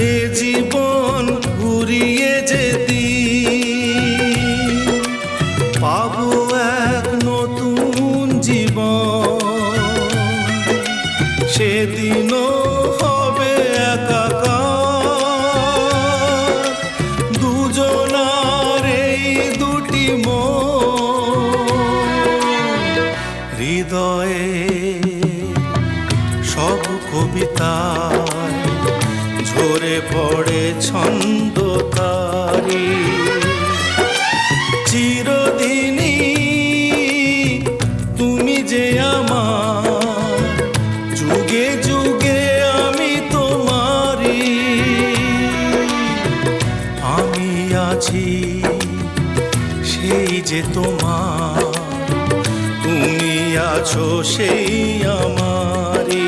এ জীবন ঘুরিয়ে যেতি পাবো এক নতুন জীবন, সেদিনও হবে একাকার দুজনার এই দুটি মন। হৃদয়ে সব কবিতায় ঝরে পড়ে ছন্দ তারি, চিরদিনই তুমি যে আমার, যুগে যুগে আমি তোমারি। আমি আছি সেই যে তোমার, তুমি আছো সেই আমারি।